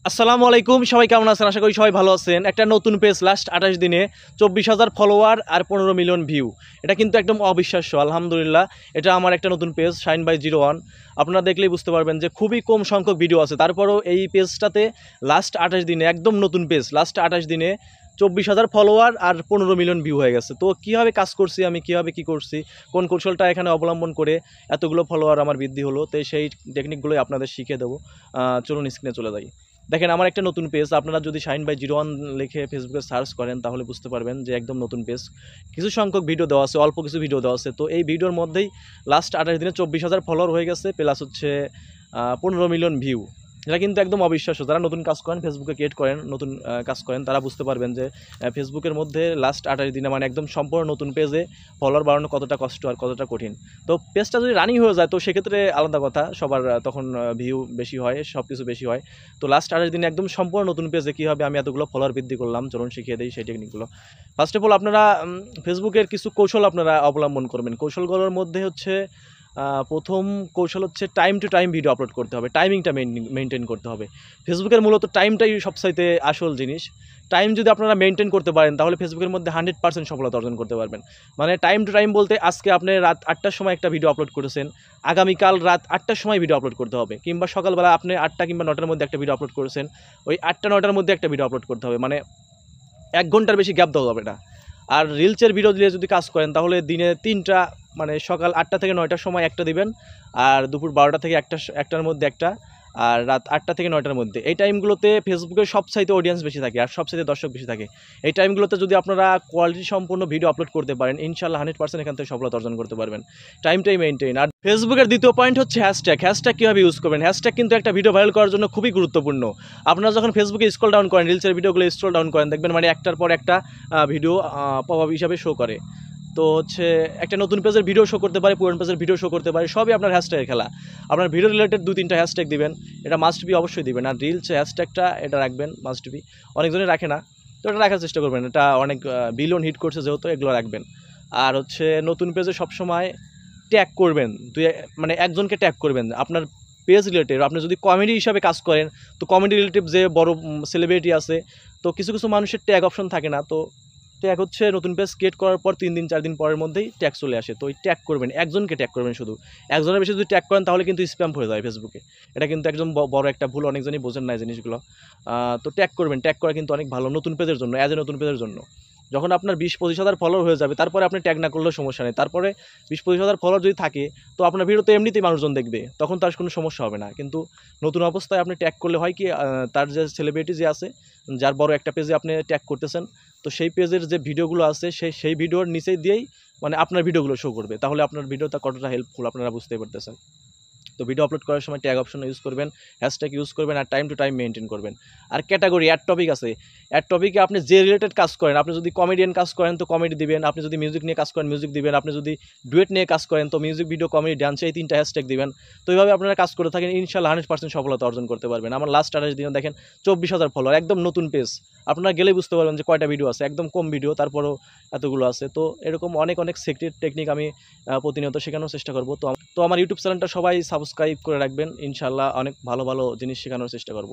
আসসালামু আলাইকুম, সবাই কেমন আছেন? আশা করি সবাই ভালো আছেন। একটা নতুন পেজ লাস্ট 28 দিনে 24,000 ফলোয়ার আর 15 মিলিয়ন ভিউ। এটা কিন্তু একদম অবিশ্বাস্য। আলহামদুলিল্লাহ, এটা আমার একটা নতুন পেজ শাইন বাই 01। আপনারা দেখলেই বুঝতে পারবেন যে খুবই কম সংখ্যক ভিডিও আছে, তারপরেও এই পেজটাতে লাস্ট 28 দিনে একদম নতুন পেজ, লাস্ট 28 দিনে 24,000 ফলোয়ার আর 15 মিলিয়ন ভিউ হয়ে গেছে। তো কীভাবে কাজ করছি আমি, কীভাবে কী করছি, কোন কৌশলটা এখানে অবলম্বন করে এতগুলো ফলোয়ার আমার বৃদ্ধি হলো, তো সেই টেকনিকগুলোই আপনাদের শিখিয়ে দেবো। চলুন স্ক্রিনে চলে যাই। দেখেন, আমার একটা নতুন পেজ। আপনারা যদি শাইন বাই 01 লিখে ফেসবুকে সার্চ করেন তাহলে বুঝতে পারবেন যে একদম নতুন পেজ। কিছু সংখ্যক ভিডিও দেওয়া আছে, অল্প কিছু ভিডিও দেওয়া আছে। তো এই ভিডিওর মধ্যেই লাস্ট 28 দিনে 24,000 ফলোয়ার হয়ে গেছে, প্লাস হচ্ছে 15 মিলিয়ন ভিউ। এটা কিন্তু একদম অবিশ্বাস্য। যারা নতুন কাজ করেন, ফেসবুকে ক্রিয়েট করেন, নতুন কাজ করেন, তারা বুঝতে পারবেন যে ফেসবুকের মধ্যে লাস্ট 28 দিনে মানে একদম সম্পূর্ণ নতুন পেজে ফলোয়ার বাড়ানো কতটা কষ্ট আর কতটা কঠিন। তো পেজটা যদি রানিং হয়ে যায় তো সেক্ষেত্রে আলাদা কথা, সবার তখন ভিউ বেশি হয়, সব কিছু বেশি হয়। তো লাস্ট 28 দিনে একদম সম্পূর্ণ নতুন পেজে কীভাবে আমি এতগুলো ফলোয়ার বৃদ্ধি করলাম, চলুন শিখিয়ে দিই সেই টেকনিকগুলো। ফার্স্ট অফ অল, আপনারা ফেসবুকের কিছু কৌশল আপনারা অবলম্বন করবেন। কৌশলগুলোর মধ্যে হচ্ছে প্রথম কৌশল হচ্ছে time to time video upload করতে হবে, টাইমিংটা মেনটেন করতে হবে। ফেসবুকের মূলত টাইমটাই সবচাইতে আসল জিনিস। টাইম যদি আপনারা মেনটেন করতে পারেন তাহলে ফেসবুকের মধ্যে 100% সফলতা অর্জন করতে পারবেন। মানে টাইম টু টাইম বলতে, আজকে আপনি রাত 8টার সময় একটা ভিডিও আপলোড করেছেন, আগামীকাল রাত 8টার সময় ভিডিও আপলোড করতে হবে। কিংবা সকালবেলা আপনি 8টা কিংবা 9টার মধ্যে একটা ভিডিও আপলোড করেছেন, ওই 8টা 9টার মধ্যে একটা ভিডিও আপলোড করতে হবে। মানে 1 ঘন্টার বেশি গ্যাপ দেওয়া যাবে না। আর রিলসের ভিডিও দিয়ে যদি কাজ করেন তাহলে দিনে 3টা, মানে সকাল 8টা থেকে 9টার সময় একটা দিবেন, আর দুপুর 12টা থেকে 1টার মধ্যে একটা, আর রাত 8টা থেকে 9টার মধ্যে। এই টাইমগুলোতে ফেসবুকের সবচাইতে অডিয়েন্স বেশি থাকে আর সবচাইতে দর্শক বেশি থাকে। এই টাইমগুলোতে যদি আপনারা কোয়ালিটি সম্পন্ন ভিডিও আপলোড করতে পারেন, ইনশাল্লাহ 100% এখান থেকে সফলতা অর্জন করতে পারবেন। টাইমটাই মেনটেন। আর ফেসবুকের দ্বিতীয় পয়েন্ট হচ্ছে হ্যাশট্যাগ। হ্যাশট্যাগ কীভাবে ইউজ করবেন? হ্যাশট্যাগ কিন্তু একটা ভিডিও ভাইরাল করার জন্য খুবই গুরুত্বপূর্ণ। আপনারা যখন ফেসবুকে স্ক্রল ডাউন করেন, রিলসের ভিডিওগুলো স্ক্রল ডাউন করেন, দেখবেন মানে একটার পর একটা ভিডিও পপ আপ হিসাবে শো করে। তো হচ্ছে একটা নতুন পেজের ভিডিও শো করতে পারে, পুরান পেজের ভিডিও শো করতে পারে, সবই আপনার হ্যাশট্যাগের খেলা। আপনার ভিডিও রিলেটেড 2-3টা হ্যাশট্যাগ দিবেন, এটা মাস্ট বি অবশ্যই দিবেন। আর রিলস হ্যাশট্যাগটা এটা রাখবেন মাস্ট বি। অনেকজনই রাখে না, তো এটা রাখার চেষ্টা করবেন। এটা অনেক বিলিয়ন হিট করছে যেহেতু, এগুলো রাখবেন। আর হচ্ছে নতুন পেজে সবসময় ট্যাগ করবেন, মানে একজনকে ট্যাগ করবেন আপনার পেজ রিলেটেড। আপনি যদি কমেডি হিসাবে কাজ করেন তো কমেডি রিলেটিভ যে বড় সেলিব্রিটি আছে, তো কিছু কিছু মানুষের ট্যাগ অপশন থাকে না। তো ট্যাগ হচ্ছে নতুন পেজ ক্রিয়েট করার পর 3 দিন 4 দিন পরের মধ্যেই ট্যাগ চলে আসে। তো ওই ট্যাগ করবেন, একজনকে ট্যাগ করবেন শুধু। একজনের বেশি যদি ট্যাগ করেন তাহলে কিন্তু স্প্যাম হয়ে যায় ফেসবুকে। এটা কিন্তু একদম বড় একটা ভুল, অনেকজনই বোঝেন না এই জিনিসগুলো। তো ট্যাগ করবেন, ট্যাগ করা কিন্তু অনেক ভালো নতুন পেজের জন্য, অ্যাজ এ নতুন পেজের জন্য। যখন আপনার 20-25 হাজার ফলোয়ার হয়ে যাবে তারপরে আপনি ট্যাগ না করলেও সমস্যা নেই। তারপরে 20-25 হাজার ফলোয়ার যদি থাকে তো আপনার ভিডিও তো এমনিতেই মানুষজন দেখবে, তখন তার কোনো সমস্যা হবে না। কিন্তু নতুন অবস্থায় আপনি ট্যাগ করলে হয় কি, তার যে সেলিব্রিটি যে আছে, যার বড় একটা পেজে আপনি ট্যাগ করতেছেন, তো সেই পেজের যে ভিডিওগুলো আছে সেই ভিডিওর নিচে দিয়েই মানে আপনার ভিডিওগুলো শো করবে। তাহলে আপনার ভিডিওটা কতটা হেল্পফুল আপনারা বুঝতেই পারতেছেন। তো ভিডিও আপলোড করার সময় ট্যাগ অপশন ইউজ করবেন, হ্যাশট্যাগ ইউজ করবেন, আর টাইম টু টাইম মেনটেন করবেন। আর ক্যাটাগরি, অ্যাড টপিক আছে, অ্যাড টপিকে আপনি যে রিলেটেড কাজ করেন, আপনি যদি কমেডিয়ান কাজ করেন তো কমেডি দিবেন, আপনি যদি মিউজিক নিয়ে কাজ করেন মিউজিক দিবেন, আপনি যদি ডুয়েট নিয়ে কাজ করেন তো মিউজিক, ভিডিও, কমেডি, ডান্স, এই 3টা হ্যাশট্যাগ দিবেন। তো এইভাবে আপনারা কাজ করে থাকেন, ইনশাল্লাহ 100% সফলতা অর্জন করতে পারবেন। আমার লাস্ট 28 দিনে দেখেন 24,000 ফলোয়ার, একদম নতুন পেজ। আপনারা গেলেই বুঝতে পারবেন যে কয়টা ভিডিও আছে, একদম কম ভিডিও, তারপরেও এতগুলো আছে। তো এরকম অনেক অনেক সিক্রেট টেকনিক আমি প্রতিনিয়ত শেখানোর চেষ্টা করব। তো আমার ইউটিউব চ্যানেলটা সবাই সাবস্ক্রাইব করে রাখবেন, ইনশাল্লাহ অনেক ভালো ভালো জিনিস শেখানোর চেষ্টা করব।